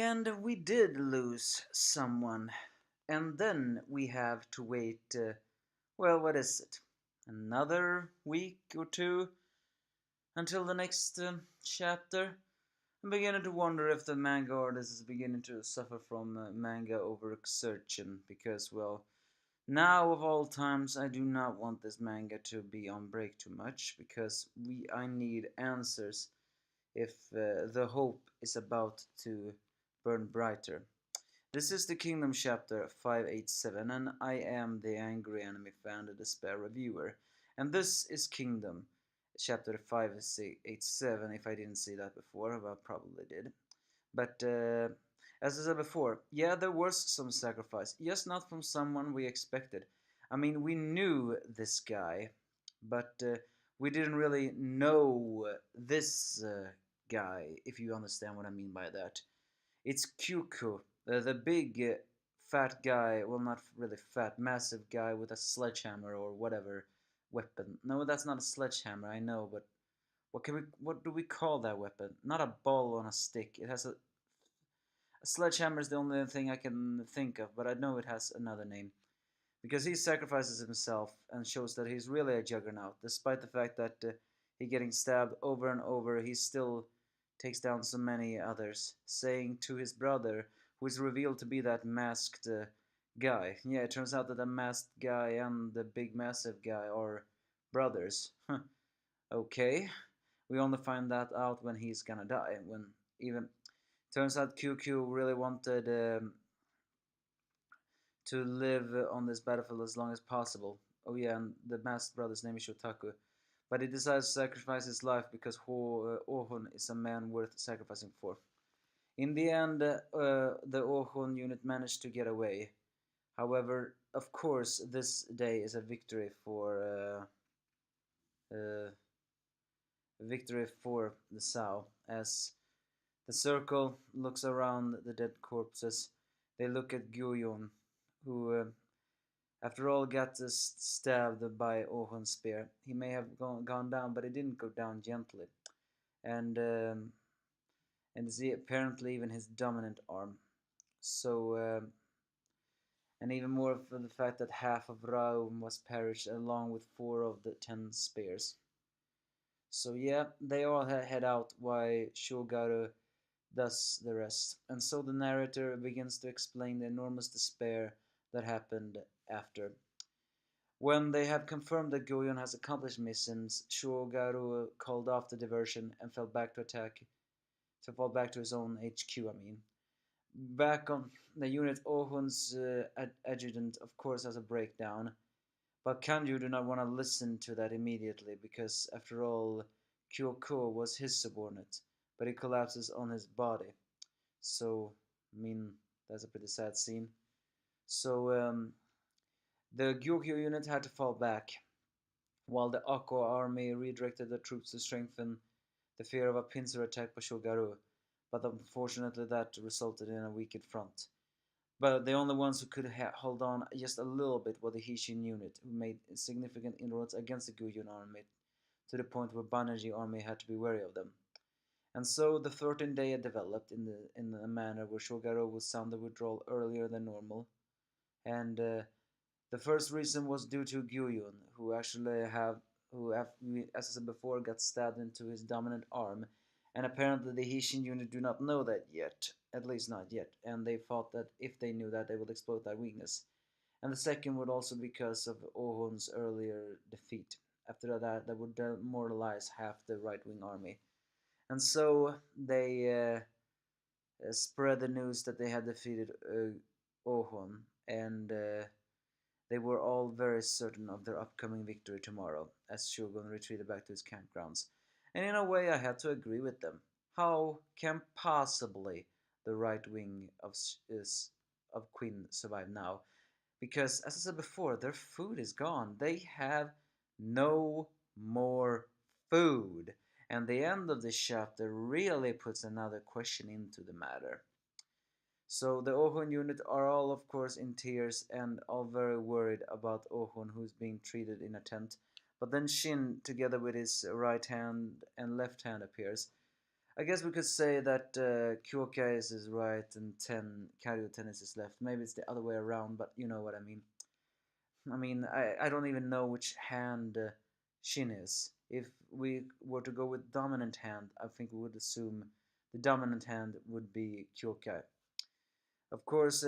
And we did lose someone. And then we have to wait, well, what is it? Another week or two until the next chapter? I'm beginning to wonder if the manga artist is beginning to suffer from manga overexertion because, well, now of all times, I do not want this manga to be on break too much because I need answers if the hope is about to burn brighter. This is the Kingdom chapter 587, and I am the angry anime fan, the despair reviewer. And this is Kingdom chapter 587. If I didn't say that before, well, I probably did. But as I said before, yeah, there was some sacrifice, just not from someone we expected. I mean, we knew this guy, but we didn't really know this guy, if you understand what I mean by that. It's Kyuko, the big fat guy, well, not really fat, massive guy with a sledgehammer or whatever weapon. No, that's not a sledgehammer, I know, but what do we call that weapon? Not a ball on a stick. It has a sledgehammer is the only thing I can think of, but I know it has another name. Because he sacrifices himself and shows that he's really a juggernaut, despite the fact that he getting stabbed over and over, he still takes down so many others, saying to his brother, who is revealed to be that masked guy. Yeah, it turns out that the masked guy and the big massive guy are brothers. Okay, we only find that out when he's gonna die. When even turns out QQ really wanted to live on this battlefield as long as possible. Oh yeah, and the masked brother's name is Shotaku. But he decides to sacrifice his life because Ohun is a man worth sacrificing for. In the end, the Ohun unit managed to get away. However, of course, this day is a uh, victory for the Sao. As the circle looks around the dead corpses, they look at Gyuyon, who after all got stabbed by Ohun's spear. He may have gone down, but he didn't go down gently. And is apparently even his dominant arm. So and even more for the fact that half of Raum was perished along with 4 of the 10 spears. So yeah, they all head out while Shogaru does the rest. And so the narrator begins to explain the enormous despair that happened after. When they have confirmed that Goyon has accomplished missions, Shogaru called off the diversion and fell back to fall back to his own HQ, I mean. Back on the unit, Ohun's adjutant, of course, has a breakdown, but Kanju do not want to listen to that immediately because, after all, Kyoko was his subordinate, but he collapses on his body. So, I mean, that's a pretty sad scene. So, the Gyokyo unit had to fall back, while the Akko army redirected the troops to strengthen the fear of a pincer attack by Shogaru, but unfortunately that resulted in a weakened front. But the only ones who could hold on just a little bit were the Hishin unit, who made significant inroads against the Guyun army, to the point where Banerjee army had to be wary of them. And so the 13th day developed in a manner where Shogaru would sound the withdrawal earlier than normal, and the first reason was due to Gyuyun, as I said before, got stabbed into his dominant arm, and apparently the Hishin unit do not know that yet, at least not yet, and they thought that if they knew that, they would exploit that weakness. And the second would also be because of Ohun's earlier defeat. After that, that would demoralize half the right-wing army. And so they spread the news that they had defeated Ohun, and they were all very certain of their upcoming victory tomorrow, as Shogun retreated back to his campgrounds. And in a way, I had to agree with them. How can possibly the right wing of Queen survive now? Because, as I said before, their food is gone. They have no more food. And the end of this chapter really puts another question into the matter. So the Ohun unit are all, of course, in tears and all very worried about Ohun, who's being treated in a tent. But then Shin, together with his right hand and left hand, appears. I guess we could say that Kyokai is right and 10 Kario tennis is left. Maybe it's the other way around, but you know what I mean. I don't even know which hand Shin is. If we were to go with dominant hand, I think we would assume the dominant hand would be Kyokai. Of course,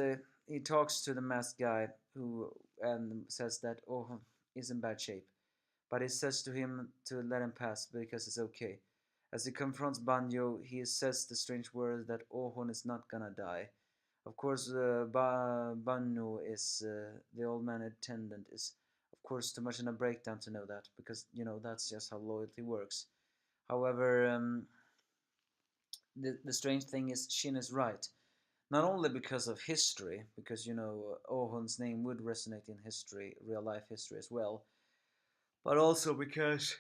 he talks to the masked guy who and says that Oh is in bad shape, but he says to him to let him pass because it's okay. As he confronts Banjo, he says the strange words that Ohon is not gonna die. Of course, Banjo is the old man attendant is, of course, too much in a breakdown to know that because that's just how loyalty works. However, the strange thing is Shin is right. Not only because of history, because Ohon's name would resonate in history, real life history as well, but also because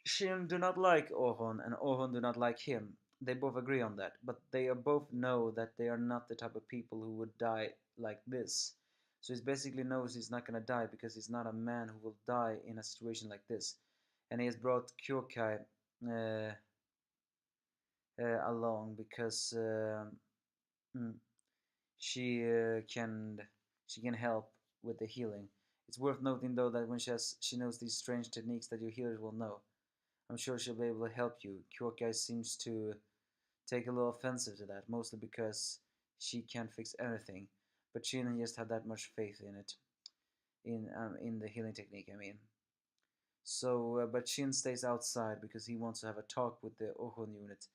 Shin do not like Ohon and Ohon do not like him. They both agree on that, but they both know that they are not the type of people who would die like this. So he basically knows he's not gonna die because he's not a man who will die in a situation like this. And he has brought Kyokai uh, along because mm, she can help with the healing. It's worth noting though that when she knows these strange techniques that your healers will know, I'm sure she'll be able to help you. Kyokai seems to take a little offensive to that, mostly because she can't fix anything, but she didn't just have that much faith in it, in the healing technique. I mean, but Shin stays outside because he wants to have a talk with the Ohon unit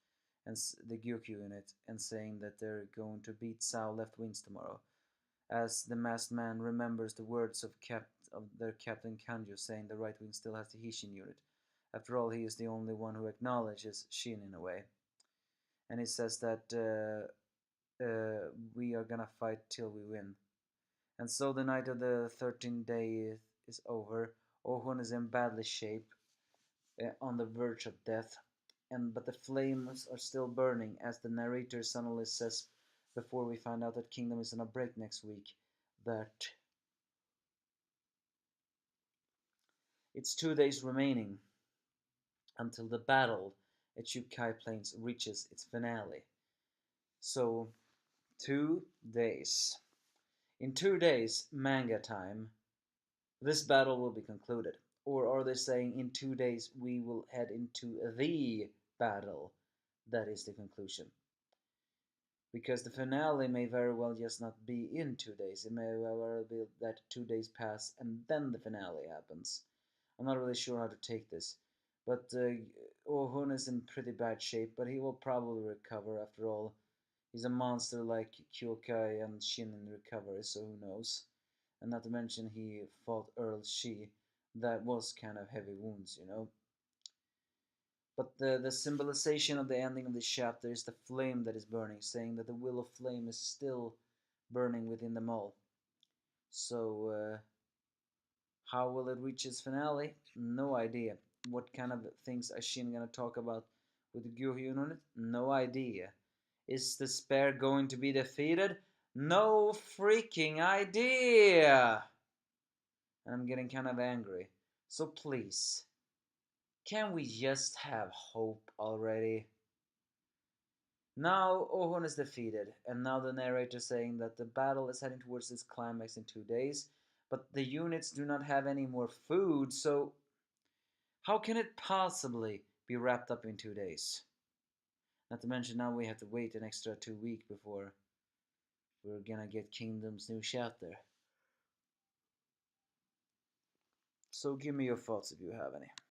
and the Gyokyu unit, and saying that they're going to beat Sao left wings tomorrow, as the masked man remembers the words of their captain Kanjo saying the right wing still has the Hishin unit. After all, he is the only one who acknowledges Shin in a way, and he says that we are gonna fight till we win. And so the night of the 13th day is over. Ohun is in badly shape, on the verge of death, but the flames are still burning, as the narrator suddenly says before we find out that Kingdom is on a break next week, that it's 2 days remaining until the battle at Chukai Plains reaches its finale. So, 2 days. In 2 days, manga time, this battle will be concluded. Or are they saying in 2 days we will head into the battle? That is the conclusion. Because the finale may very well just not be in 2 days. It may well be that 2 days pass and then the finale happens. I'm not really sure how to take this. But Ohun is in pretty bad shape, but he will probably recover after all. He's a monster like Kyokai and Shin in recovery, so who knows. And not to mention he fought Earl Shi. That was kind of heavy wounds. But the symbolization of the ending of this chapter is the flame that is burning, saying that the will of flame is still burning within them all. So, how will it reach its finale? No idea. What kind of things is Shin gonna talk about with the Gyu unit? No idea. Is the spare going to be defeated? No freaking idea! And I'm getting kind of angry. So please, can we just have hope already? Now Ohon is defeated, and now the narrator saying that the battle is heading towards its climax in 2 days, but the units do not have any more food, so how can it possibly be wrapped up in 2 days? Not to mention now we have to wait an extra 2 weeks before we're gonna get Kingdom's new chapter. So give me your thoughts if you have any.